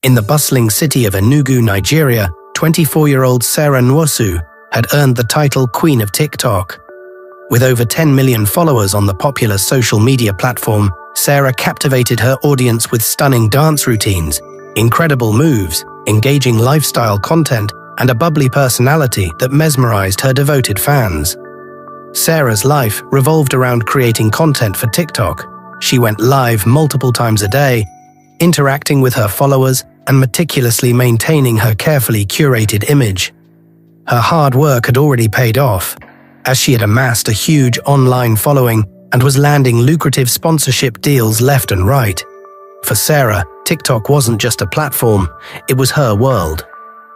In the bustling city of Enugu, Nigeria, 24-year-old Sarah Nwosu had earned the title Queen of TikTok. With over 10 million followers on the popular social media platform, Sarah captivated her audience with stunning dance routines, incredible moves, engaging lifestyle content, and a bubbly personality that mesmerized her devoted fans. Sarah's life revolved around creating content for TikTok. She went live multiple times a day, interacting with her followers and meticulously maintaining her carefully curated image. Her hard work had already paid off, as she had amassed a huge online following and was landing lucrative sponsorship deals left and right. For Sarah, TikTok wasn't just a platform, it was her world.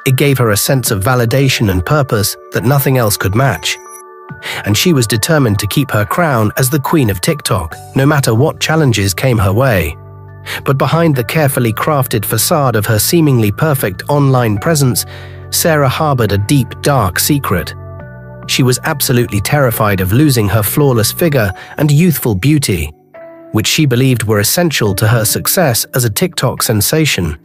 It gave her a sense of validation and purpose that nothing else could match. And she was determined to keep her crown as the Queen of TikTok, no matter what challenges came her way. But behind the carefully crafted facade of her seemingly perfect online presence, Sarah harbored a deep, dark secret. She was absolutely terrified of losing her flawless figure and youthful beauty, which she believed were essential to her success as a TikTok sensation.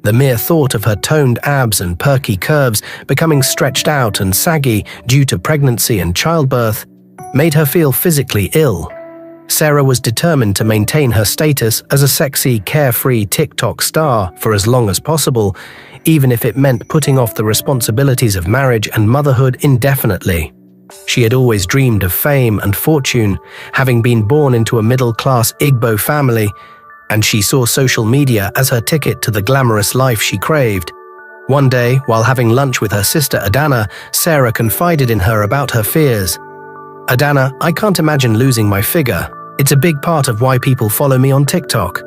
The mere thought of her toned abs and perky curves becoming stretched out and saggy due to pregnancy and childbirth made her feel physically ill. Sarah was determined to maintain her status as a sexy, carefree TikTok star for as long as possible, even if it meant putting off the responsibilities of marriage and motherhood indefinitely. She had always dreamed of fame and fortune, having been born into a middle-class Igbo family, and she saw social media as her ticket to the glamorous life she craved. One day, while having lunch with her sister Adana, Sarah confided in her about her fears. "Adana, I can't imagine losing my figure. It's a big part of why people follow me on TikTok.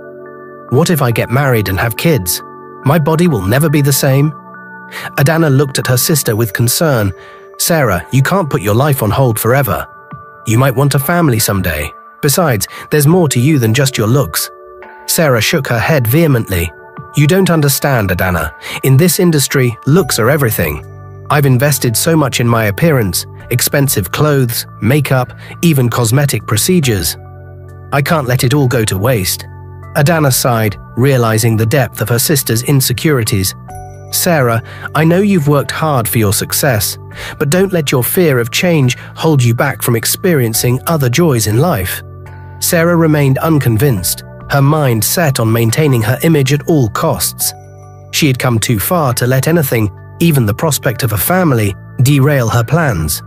What if I get married and have kids? My body will never be the same." Adana looked at her sister with concern. "Sarah, you can't put your life on hold forever. You might want a family someday. Besides, there's more to you than just your looks." Sarah shook her head vehemently. "You don't understand, Adana. In this industry, looks are everything. I've invested so much in my appearance, expensive clothes, makeup, even cosmetic procedures. I can't let it all go to waste." Adana sighed, realizing the depth of her sister's insecurities. "Sarah, I know you've worked hard for your success, but don't let your fear of change hold you back from experiencing other joys in life." Sarah remained unconvinced, her mind set on maintaining her image at all costs. She had come too far to let anything, even the prospect of a family, derail her plans.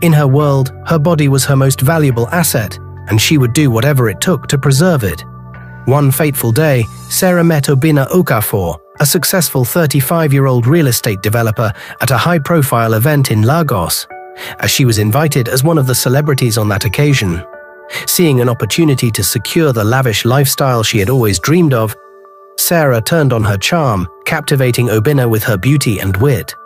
In her world, her body was her most valuable asset, and she would do whatever it took to preserve it. One fateful day, Sarah met Obinna Okafor, a successful 35-year-old real estate developer, at a high-profile event in Lagos, as she was invited as one of the celebrities on that occasion. Seeing an opportunity to secure the lavish lifestyle she had always dreamed of, Sarah turned on her charm, captivating Obinna with her beauty and wit.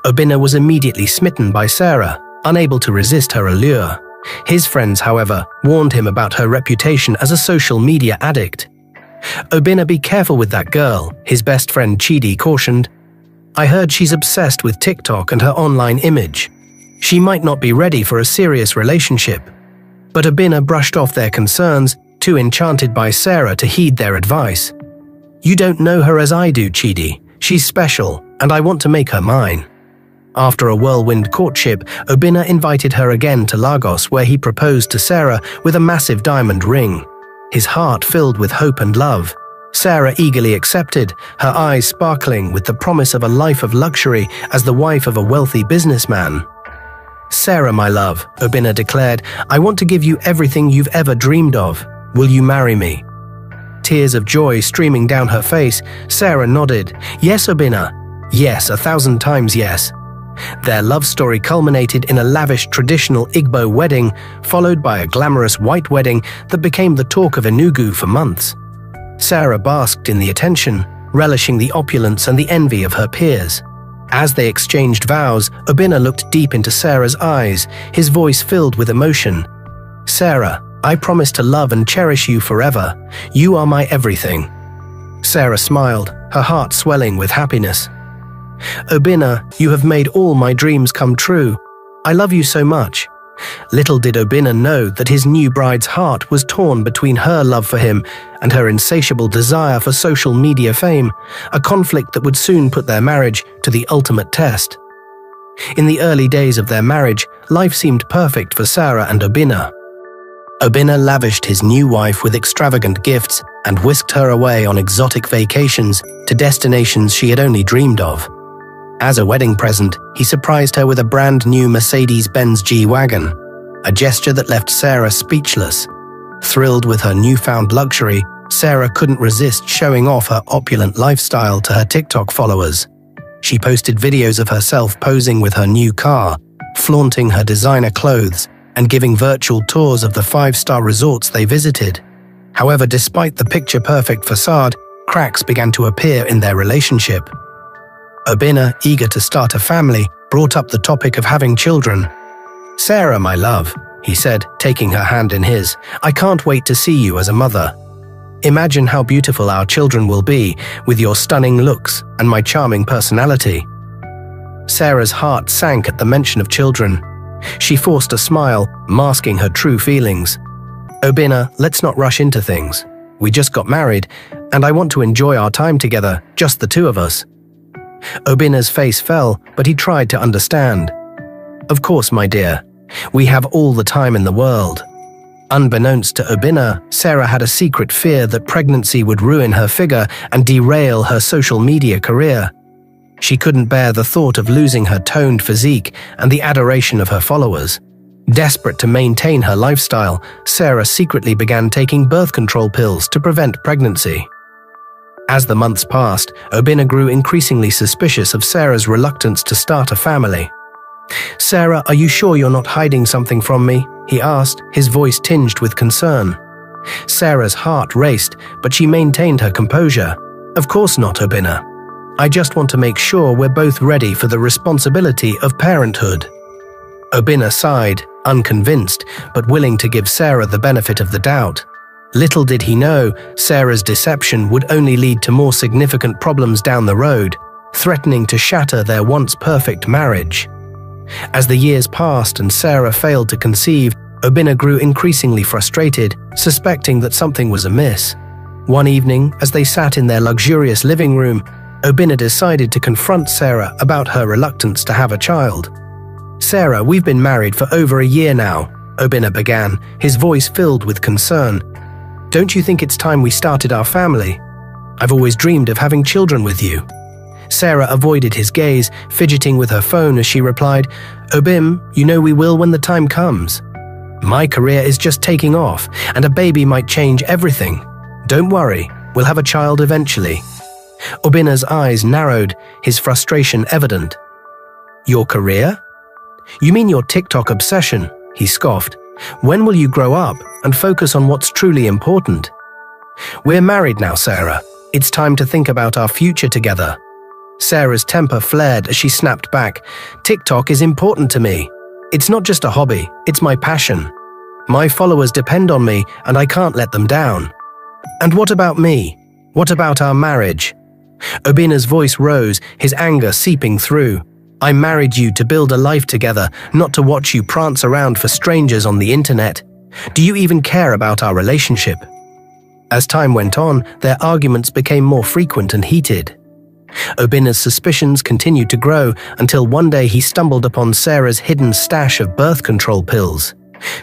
Obinna was immediately smitten by Sarah, unable to resist her allure. His friends, however, warned him about her reputation as a social media addict. "Obinna, be careful with that girl," his best friend Chidi cautioned. "I heard she's obsessed with TikTok and her online image. She might not be ready for a serious relationship." But Obinna brushed off their concerns, too enchanted by Sarah to heed their advice. "You don't know her as I do, Chidi. She's special, and I want to make her mine." After a whirlwind courtship, Obinna invited her again to Lagos, where he proposed to Sarah with a massive diamond ring. His heart filled with hope and love. Sarah eagerly accepted, her eyes sparkling with the promise of a life of luxury as the wife of a wealthy businessman. "Sarah, my love," Obinna declared, "I want to give you everything you've ever dreamed of. Will you marry me?" Tears of joy streaming down her face, Sarah nodded. "Yes, Obinna. Yes, 1,000 times yes." Their love story culminated in a lavish traditional Igbo wedding, followed by a glamorous white wedding that became the talk of Enugu for months. Sarah basked in the attention, relishing the opulence and the envy of her peers. As they exchanged vows, Obinna looked deep into Sarah's eyes, his voice filled with emotion. "Sarah, I promise to love and cherish you forever. You are my everything." Sarah smiled, her heart swelling with happiness. "Obinna, you have made all my dreams come true. I love you so much. Little did Obinna know that his new bride's heart was torn between her love for him and her insatiable desire for social media fame, a conflict that would soon put their marriage to the ultimate test. In the early days of their marriage, life seemed perfect for Sarah and Obinna. Obinna lavished his new wife with extravagant gifts and whisked her away on exotic vacations to destinations she had only dreamed of. As a wedding present, he surprised her with a brand new Mercedes-Benz G-Wagon, a gesture that left Sarah speechless. Thrilled with her newfound luxury, Sarah couldn't resist showing off her opulent lifestyle to her TikTok followers. She posted videos of herself posing with her new car, flaunting her designer clothes, and giving virtual tours of the 5-star resorts they visited. However, despite the picture-perfect facade, cracks began to appear in their relationship. Obinna, eager to start a family, brought up the topic of having children. "Sarah, my love," he said, taking her hand in his, "I can't wait to see you as a mother. Imagine how beautiful our children will be with your stunning looks and my charming personality." Sarah's heart sank at the mention of children. She forced a smile, masking her true feelings. "Obinna, let's not rush into things. We just got married, and I want to enjoy our time together, just the two of us." Obinna's face fell, but he tried to understand. "Of course, my dear. We have all the time in the world." Unbeknownst to Obinna, Sarah had a secret fear that pregnancy would ruin her figure and derail her social media career. She couldn't bear the thought of losing her toned physique and the adoration of her followers. Desperate to maintain her lifestyle, Sarah secretly began taking birth control pills to prevent pregnancy. As the months passed, Obinna grew increasingly suspicious of Sarah's reluctance to start a family. "Sarah, are you sure you're not hiding something from me?" he asked, his voice tinged with concern. Sarah's heart raced, but she maintained her composure. "Of course not, Obinna. I just want to make sure we're both ready for the responsibility of parenthood." Obinna sighed, unconvinced, but willing to give Sarah the benefit of the doubt. Little did he know, Sarah's deception would only lead to more significant problems down the road, threatening to shatter their once perfect marriage. As the years passed and Sarah failed to conceive, Obinna grew increasingly frustrated, suspecting that something was amiss. One evening, as they sat in their luxurious living room, Obinna decided to confront Sarah about her reluctance to have a child. "Sarah, we've been married for over a year now," Obinna began, his voice filled with concern. "Don't you think it's time we started our family? I've always dreamed of having children with you." Sarah avoided his gaze, fidgeting with her phone as she replied, "Obim, you know we will when the time comes. My career is just taking off, and a baby might change everything. Don't worry, we'll have a child eventually." Obinna's eyes narrowed, his frustration evident. "Your career? You mean your TikTok obsession?" he scoffed. "When will you grow up and focus on what's truly important?" "We're married now, Sarah. It's time to think about our future together." Sarah's temper flared as she snapped back. "TikTok is important to me. It's not just a hobby, it's my passion. My followers depend on me, and I can't let them down." "And what about me? What about our marriage?" Obinna's voice rose, his anger seeping through. "I married you to build a life together, not to watch you prance around for strangers on the internet. Do you even care about our relationship?" As time went on, their arguments became more frequent and heated. Obinna's suspicions continued to grow until one day he stumbled upon Sarah's hidden stash of birth control pills.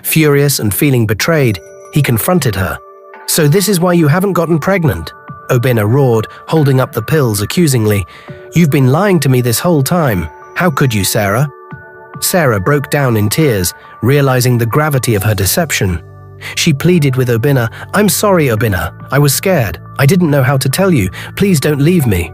Furious and feeling betrayed, he confronted her. "So this is why you haven't gotten pregnant?" Obinna roared, holding up the pills accusingly. "You've been lying to me this whole time. How could you, Sarah?" Sarah broke down in tears, realizing the gravity of her deception. She pleaded with Obinna, "I'm sorry, Obinna. I was scared. I didn't know how to tell you. Please don't leave me."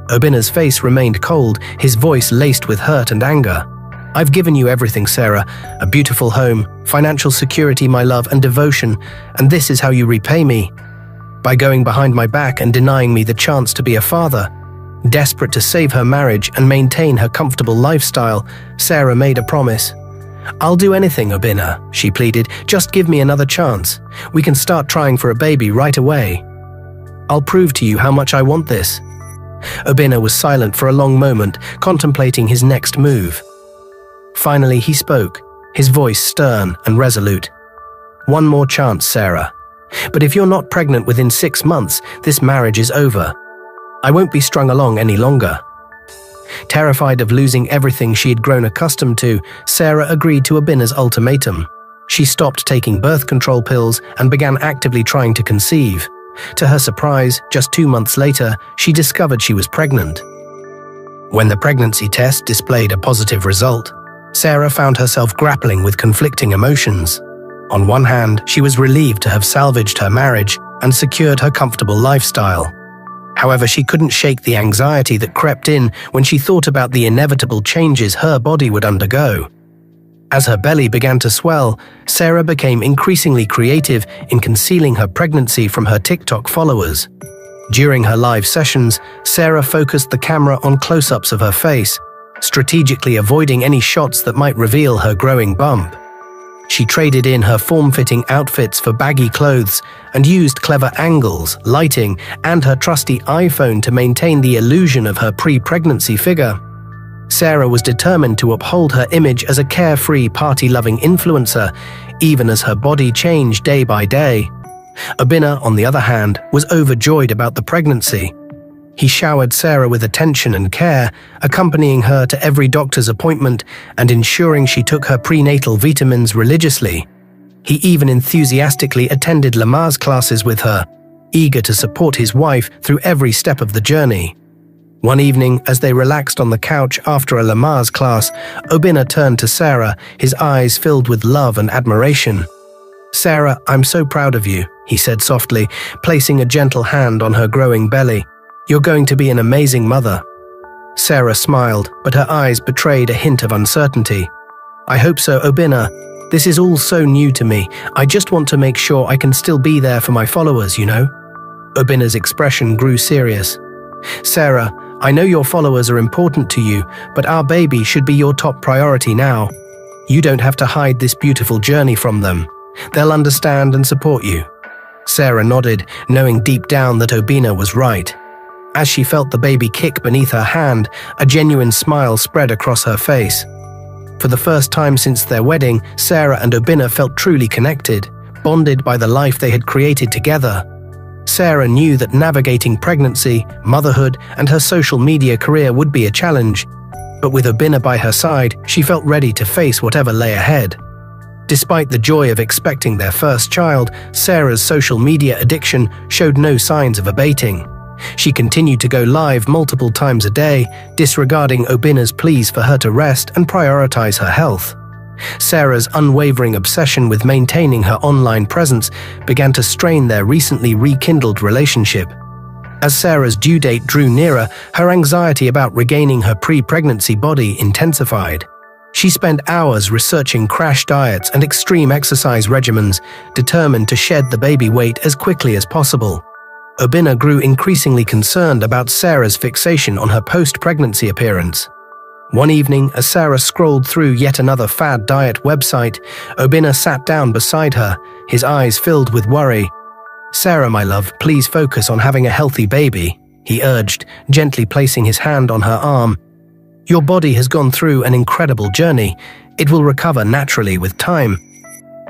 Obinna's face remained cold, his voice laced with hurt and anger. "I've given you everything, Sarah. A beautiful home, financial security, my love, and devotion, and this is how you repay me. By going behind my back and denying me the chance to be a father." Desperate to save her marriage and maintain her comfortable lifestyle, Sarah made a promise. "I'll do anything, Obinna," she pleaded. "Just give me another chance. We can start trying for a baby right away. I'll prove to you how much I want this." Obinna was silent for a long moment, contemplating his next move. Finally, he spoke, his voice stern and resolute. "One more chance, Sarah. But if you're not pregnant within 6 months, this marriage is over. I won't be strung along any longer." Terrified of losing everything she had grown accustomed to, Sarah agreed to Obina's ultimatum. She stopped taking birth control pills and began actively trying to conceive. To her surprise, just 2 months later, she discovered she was pregnant. When the pregnancy test displayed a positive result, Sarah found herself grappling with conflicting emotions. On one hand, she was relieved to have salvaged her marriage and secured her comfortable lifestyle. However, she couldn't shake the anxiety that crept in when she thought about the inevitable changes her body would undergo. As her belly began to swell, Sarah became increasingly creative in concealing her pregnancy from her TikTok followers. During her live sessions, Sarah focused the camera on close-ups of her face, strategically avoiding any shots that might reveal her growing bump. She traded in her form-fitting outfits for baggy clothes and used clever angles, lighting, and her trusty iPhone to maintain the illusion of her pre-pregnancy figure. Sarah was determined to uphold her image as a carefree, party-loving influencer, even as her body changed day by day. Obina, on the other hand, was overjoyed about the pregnancy. He showered Sarah with attention and care, accompanying her to every doctor's appointment and ensuring she took her prenatal vitamins religiously. He even enthusiastically attended Lamaze classes with her, eager to support his wife through every step of the journey. One evening, as they relaxed on the couch after a Lamaze class, Obina turned to Sarah, his eyes filled with love and admiration. "Sarah, I'm so proud of you," he said softly, placing a gentle hand on her growing belly. "You're going to be an amazing mother." Sarah smiled, but her eyes betrayed a hint of uncertainty. "I hope so, Obina. This is all so new to me. I just want to make sure I can still be there for my followers, you know?" Obina's expression grew serious. "Sarah, I know your followers are important to you, but our baby should be your top priority now. You don't have to hide this beautiful journey from them. They'll understand and support you." Sarah nodded, knowing deep down that Obina was right. As she felt the baby kick beneath her hand, a genuine smile spread across her face. For the first time since their wedding, Sarah and Obina felt truly connected, bonded by the life they had created together. Sarah knew that navigating pregnancy, motherhood, and her social media career would be a challenge, but with Obina by her side, she felt ready to face whatever lay ahead. Despite the joy of expecting their first child, Sarah's social media addiction showed no signs of abating. She continued to go live multiple times a day, disregarding Obina's pleas for her to rest and prioritize her health. Sarah's unwavering obsession with maintaining her online presence began to strain their recently rekindled relationship. As Sarah's due date drew nearer, her anxiety about regaining her pre-pregnancy body intensified. She spent hours researching crash diets and extreme exercise regimens, determined to shed the baby weight as quickly as possible. Obina grew increasingly concerned about Sarah's fixation on her post-pregnancy appearance. One evening, as Sarah scrolled through yet another fad diet website, Obina sat down beside her, his eyes filled with worry. "Sarah, my love, please focus on having a healthy baby," he urged, gently placing his hand on her arm. "Your body has gone through an incredible journey. It will recover naturally with time.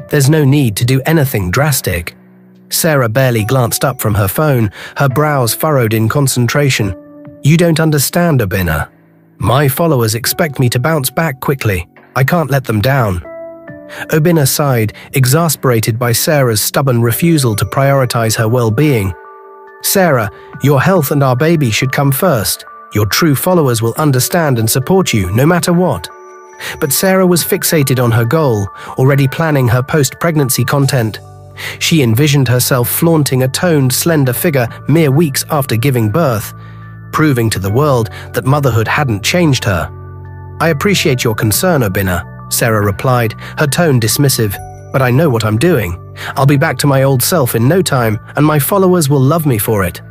There's no need to do anything drastic." Sarah barely glanced up from her phone, her brows furrowed in concentration. "You don't understand, Obina. My followers expect me to bounce back quickly. I can't let them down." Obina sighed, exasperated by Sarah's stubborn refusal to prioritize her well-being. "Sarah, your health and our baby should come first. Your true followers will understand and support you, no matter what." But Sarah was fixated on her goal, already planning her post-pregnancy content. She envisioned herself flaunting a toned, slender figure mere weeks after giving birth, proving to the world that motherhood hadn't changed her. "I appreciate your concern, Obina," Sarah replied, her tone dismissive, "but I know what I'm doing. I'll be back to my old self in no time, and my followers will love me for it."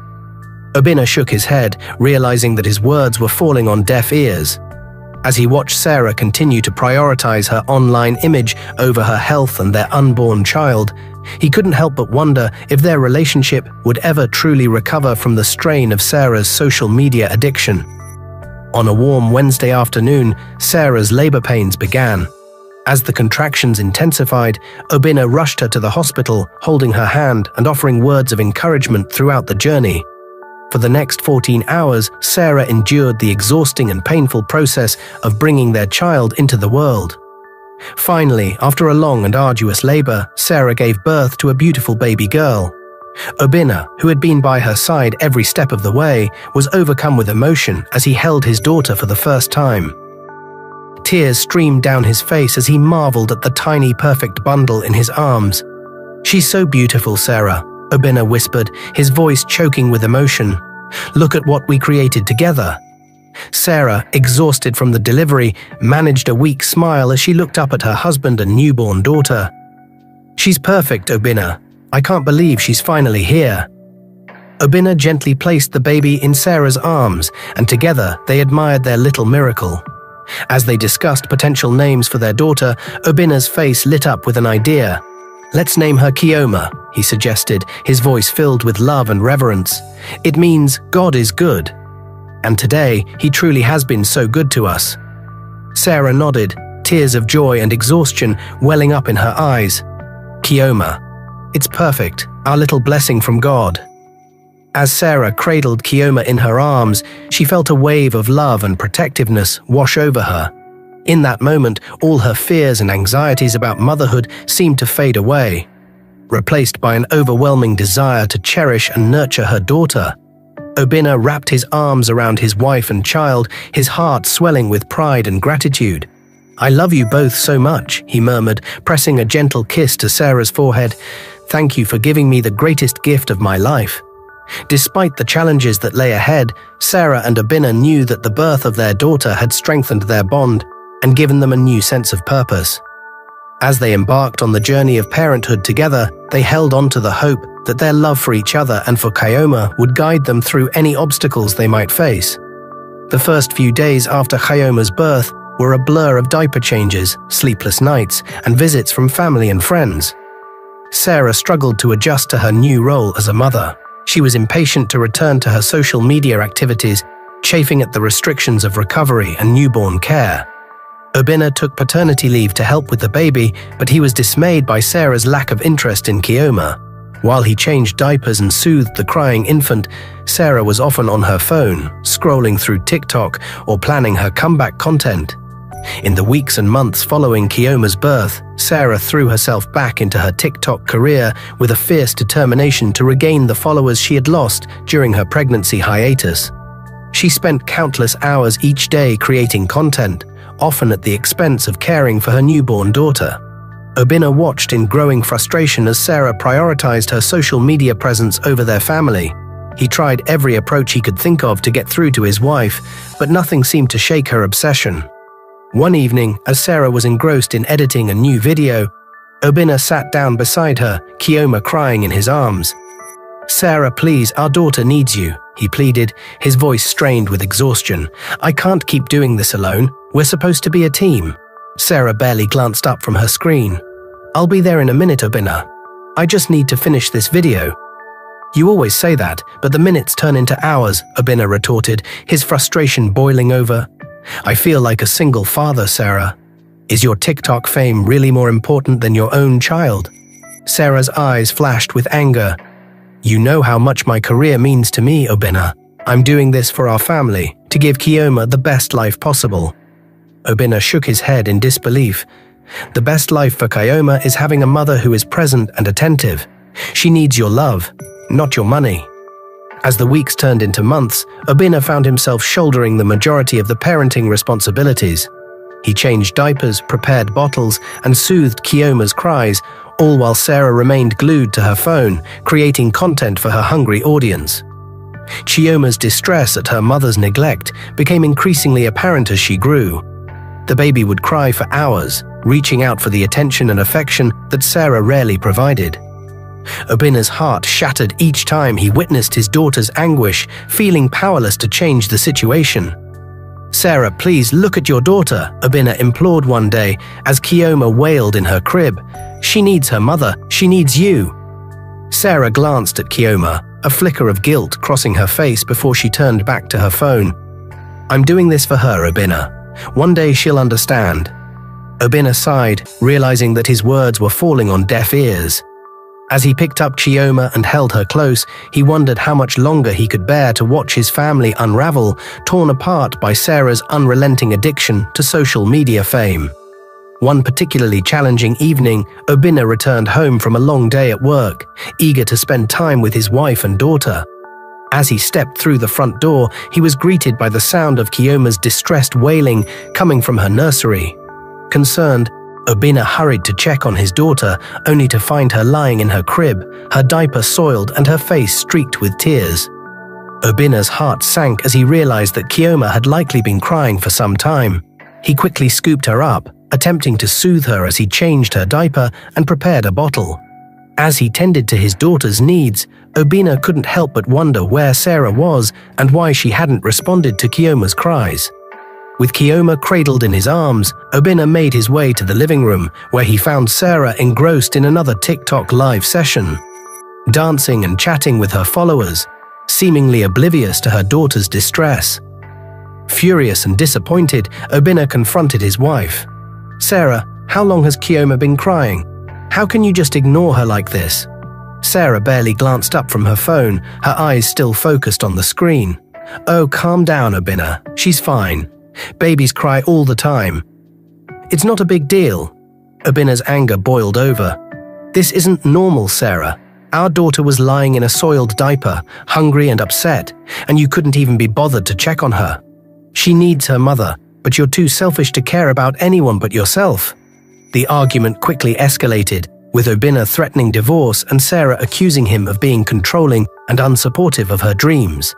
Obina shook his head, realizing that his words were falling on deaf ears. As he watched Sarah continue to prioritize her online image over her health and their unborn child, he couldn't help but wonder if their relationship would ever truly recover from the strain of Sarah's social media addiction. On a warm Wednesday afternoon, Sarah's labor pains began. As the contractions intensified, Obinna rushed her to the hospital, holding her hand and offering words of encouragement throughout the journey. For the next 14 hours, Sarah endured the exhausting and painful process of bringing their child into the world. Finally, after a long and arduous labor, Sarah gave birth to a beautiful baby girl. Obinna, who had been by her side every step of the way, was overcome with emotion as he held his daughter for the first time. Tears streamed down his face as he marveled at the tiny, perfect bundle in his arms. "She's so beautiful, Sarah," Obinna whispered, his voice choking with emotion. "Look at what we created together." Sarah, exhausted from the delivery, managed a weak smile as she looked up at her husband and newborn daughter. "She's perfect, Obinna. I can't believe she's finally here." Obinna gently placed the baby in Sarah's arms, and together they admired their little miracle. As they discussed potential names for their daughter, Obinna's face lit up with an idea. "Let's name her Kioma," he suggested, his voice filled with love and reverence. "It means God is good. And today, he truly has been so good to us." Sarah nodded, tears of joy and exhaustion welling up in her eyes. "Kioma. It's perfect, our little blessing from God." As Sarah cradled Kioma in her arms, she felt a wave of love and protectiveness wash over her. In that moment, all her fears and anxieties about motherhood seemed to fade away, replaced by an overwhelming desire to cherish and nurture her daughter. Obinna wrapped his arms around his wife and child, his heart swelling with pride and gratitude. "I love you both so much," he murmured, pressing a gentle kiss to Sarah's forehead. "Thank you for giving me the greatest gift of my life." Despite the challenges that lay ahead, Sarah and Obinna knew that the birth of their daughter had strengthened their bond and given them a new sense of purpose. As they embarked on the journey of parenthood together, they held on to the hope that their love for each other and for Kioma would guide them through any obstacles they might face. The first few days after Kioma's birth were a blur of diaper changes, sleepless nights, and visits from family and friends. Sarah struggled to adjust to her new role as a mother. She was impatient to return to her social media activities, chafing at the restrictions of recovery and newborn care. Obinna took paternity leave to help with the baby, but he was dismayed by Sarah's lack of interest in Kioma. While he changed diapers and soothed the crying infant, Sarah was often on her phone, scrolling through TikTok or planning her comeback content. In the weeks and months following Kioma's birth, Sarah threw herself back into her TikTok career with a fierce determination to regain the followers she had lost during her pregnancy hiatus. She spent countless hours each day creating content, often at the expense of caring for her newborn daughter. Obinna watched in growing frustration as Sarah prioritized her social media presence over their family. He tried every approach he could think of to get through to his wife, but nothing seemed to shake her obsession. One evening, as Sarah was engrossed in editing a new video, Obinna sat down beside her, Kioma crying in his arms. "Sarah, please, our daughter needs you," he pleaded, his voice strained with exhaustion. "I can't keep doing this alone. We're supposed to be a team." Sarah barely glanced up from her screen. "I'll be there in a minute, Obinna. I just need to finish this video." "You always say that, but the minutes turn into hours," Obinna retorted, his frustration boiling over. "I feel like a single father, Sarah. Is your TikTok fame really more important than your own child?" Sarah's eyes flashed with anger. "You know how much my career means to me, Obinna. I'm doing this for our family, to give Kioma the best life possible." Obinna shook his head in disbelief. "The best life for Kioma is having a mother who is present and attentive. She needs your love, not your money." As the weeks turned into months, Obinna found himself shouldering the majority of the parenting responsibilities. He changed diapers, prepared bottles, and soothed Kioma's cries, all while Sarah remained glued to her phone, creating content for her hungry audience. Kioma's distress at her mother's neglect became increasingly apparent as she grew. The baby would cry for hours, reaching out for the attention and affection that Sarah rarely provided. Obinna's heart shattered each time he witnessed his daughter's anguish, feeling powerless to change the situation. "Sarah, please look at your daughter," Obinna implored one day as Kioma wailed in her crib. "She needs her mother, she needs you." Sarah glanced at Kioma, a flicker of guilt crossing her face before she turned back to her phone. "I'm doing this for her, Obinna. One day she'll understand." Obinna sighed, realizing that his words were falling on deaf ears. As he picked up Chioma and held her close, he wondered how much longer he could bear to watch his family unravel, torn apart by Sarah's unrelenting addiction to social media fame. One particularly challenging evening, Obinna returned home from a long day at work, eager to spend time with his wife and daughter. As he stepped through the front door, he was greeted by the sound of Chioma's distressed wailing coming from her nursery. Concerned, Obinna hurried to check on his daughter, only to find her lying in her crib, her diaper soiled and her face streaked with tears. Obinna's heart sank as he realized that Chioma had likely been crying for some time. He quickly scooped her up, attempting to soothe her as he changed her diaper and prepared a bottle. As he tended to his daughter's needs, Obinna couldn't help but wonder where Sarah was and why she hadn't responded to Chioma's cries. With Chioma cradled in his arms, Obinna made his way to the living room, where he found Sarah engrossed in another TikTok live session, dancing and chatting with her followers, seemingly oblivious to her daughter's distress. Furious and disappointed, Obinna confronted his wife. "Sarah, how long has Chioma been crying? How can you just ignore her like this?" Sarah barely glanced up from her phone, her eyes still focused on the screen. "Oh, calm down, Obinna. She's fine. Babies cry all the time. It's not a big deal." Obinna's anger boiled over. "This isn't normal, Sarah. Our daughter was lying in a soiled diaper, hungry and upset, and you couldn't even be bothered to check on her. She needs her mother, but you're too selfish to care about anyone but yourself." The argument quickly escalated, with Obinna threatening divorce and Sarah accusing him of being controlling and unsupportive of her dreams.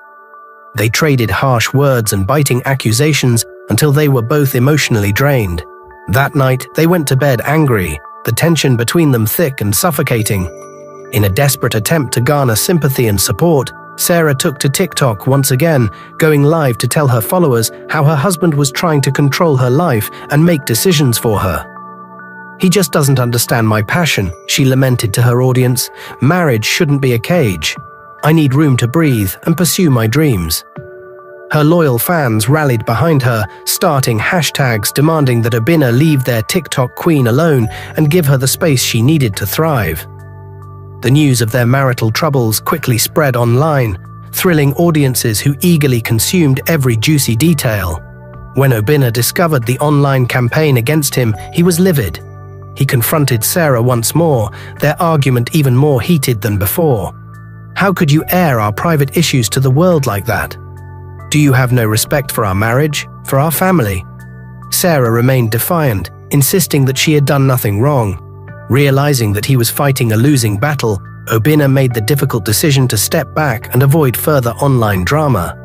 They traded harsh words and biting accusations until they were both emotionally drained. That night, they went to bed angry, the tension between them thick and suffocating. In a desperate attempt to garner sympathy and support, Sarah took to TikTok once again, going live to tell her followers how her husband was trying to control her life and make decisions for her. "He just doesn't understand my passion," she lamented to her audience. "Marriage shouldn't be a cage. I need room to breathe and pursue my dreams." Her loyal fans rallied behind her, starting hashtags demanding that Obinna leave their TikTok queen alone and give her the space she needed to thrive. The news of their marital troubles quickly spread online, thrilling audiences who eagerly consumed every juicy detail. When Obinna discovered the online campaign against him, he was livid. He confronted Sarah once more, their argument even more heated than before. "How could you air our private issues to the world like that? Do you have no respect for our marriage, for our family?" Sarah remained defiant, insisting that she had done nothing wrong. Realizing that he was fighting a losing battle, Obinna made the difficult decision to step back and avoid further online drama.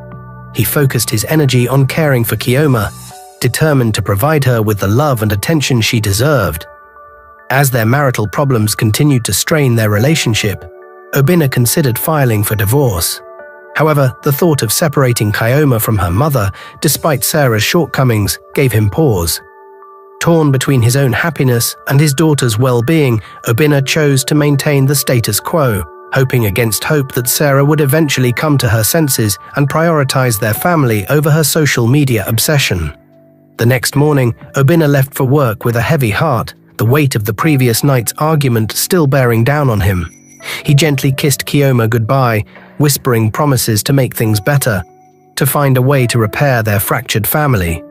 He focused his energy on caring for Chioma, determined to provide her with the love and attention she deserved. As their marital problems continued to strain their relationship, Obinna considered filing for divorce. However, the thought of separating Chioma from her mother, despite Sarah's shortcomings, gave him pause. Torn between his own happiness and his daughter's well-being, Obinna chose to maintain the status quo, hoping against hope that Sarah would eventually come to her senses and prioritize their family over her social media obsession. The next morning, Obinna left for work with a heavy heart, the weight of the previous night's argument still bearing down on him. He gently kissed Chioma goodbye, whispering promises to make things better, to find a way to repair their fractured family.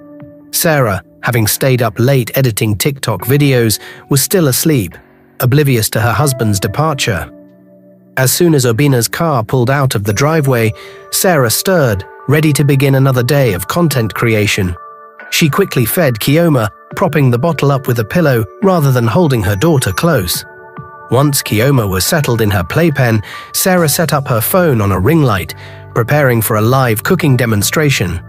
Sarah, having stayed up late editing TikTok videos, was still asleep, oblivious to her husband's departure. As soon as Obinna's car pulled out of the driveway, Sarah stirred, ready to begin another day of content creation. She quickly fed Chioma, propping the bottle up with a pillow rather than holding her daughter close. Once Chioma was settled in her playpen, Sarah set up her phone on a ring light, preparing for a live cooking demonstration.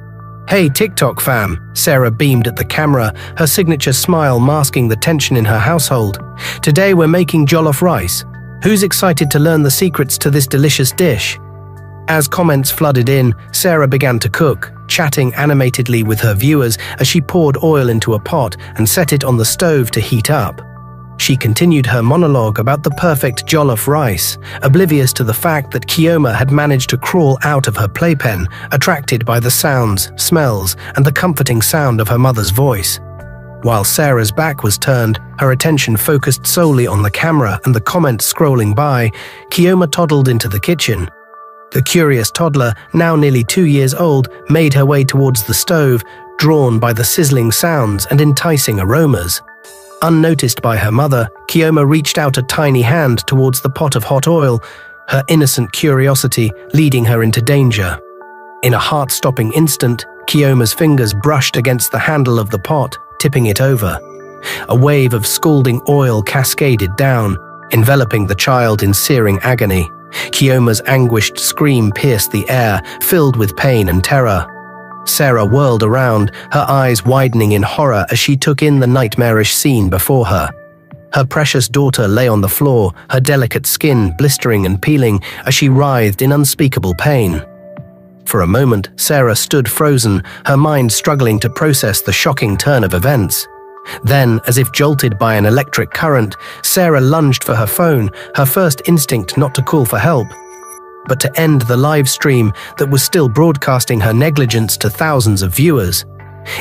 "Hey TikTok fam," Sarah beamed at the camera, her signature smile masking the tension in her household. "Today we're making jollof rice. Who's excited to learn the secrets to this delicious dish?" As comments flooded in, Sarah began to cook, chatting animatedly with her viewers as she poured oil into a pot and set it on the stove to heat up. She continued her monologue about the perfect jollof rice, oblivious to the fact that Chioma had managed to crawl out of her playpen, attracted by the sounds, smells, and the comforting sound of her mother's voice. While Sarah's back was turned, her attention focused solely on the camera and the comments scrolling by, Keoma toddled into the kitchen. The curious toddler, now nearly 2 years old, made her way towards the stove, drawn by the sizzling sounds and enticing aromas. Unnoticed by her mother, Keoma reached out a tiny hand towards the pot of hot oil, her innocent curiosity leading her into danger. In a heart-stopping instant, Keoma's fingers brushed against the handle of the pot, tipping it over. A wave of scalding oil cascaded down, enveloping the child in searing agony. Keoma's anguished scream pierced the air, filled with pain and terror. Sarah whirled around, her eyes widening in horror as she took in the nightmarish scene before her. Her precious daughter lay on the floor, her delicate skin blistering and peeling as she writhed in unspeakable pain. For a moment, Sarah stood frozen, her mind struggling to process the shocking turn of events. Then, as if jolted by an electric current, Sarah lunged for her phone, her first instinct not to call for help, but to end the live stream that was still broadcasting her negligence to thousands of viewers.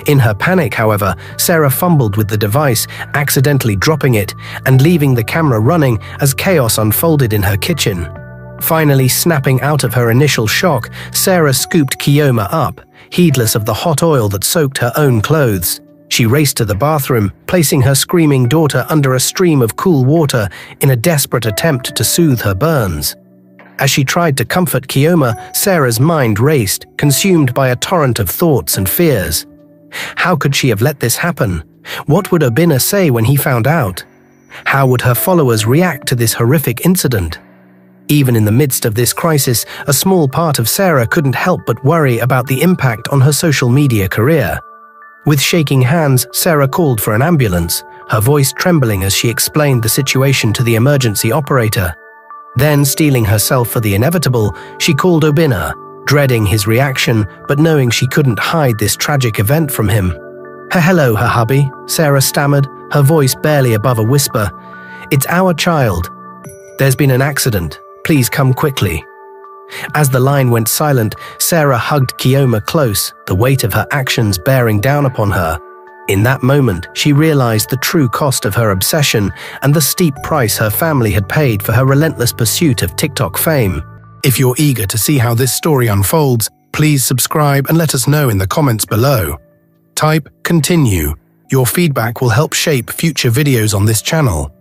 In her panic, however, Sarah fumbled with the device, accidentally dropping it and leaving the camera running as chaos unfolded in her kitchen. Finally snapping out of her initial shock, Sarah scooped Keoma up, heedless of the hot oil that soaked her own clothes. She raced to the bathroom, placing her screaming daughter under a stream of cool water in a desperate attempt to soothe her burns. As she tried to comfort Keoma, Sarah's mind raced, consumed by a torrent of thoughts and fears. How could she have let this happen? What would Obinna say when he found out? How would her followers react to this horrific incident? Even in the midst of this crisis, a small part of Sarah couldn't help but worry about the impact on her social media career. With shaking hands, Sarah called for an ambulance, her voice trembling as she explained the situation to the emergency operator. Then, steeling herself for the inevitable, she called Obinna, dreading his reaction but knowing she couldn't hide this tragic event from him. Hello, her hubby," Sarah stammered, her voice barely above a whisper. "It's our child. There's been an accident. Please come quickly." As the line went silent, Sarah hugged Keoma close, the weight of her actions bearing down upon her. In that moment, she realized the true cost of her obsession and the steep price her family had paid for her relentless pursuit of TikTok fame. If you're eager to see how this story unfolds, please subscribe and let us know in the comments below. Type "continue." Your feedback will help shape future videos on this channel.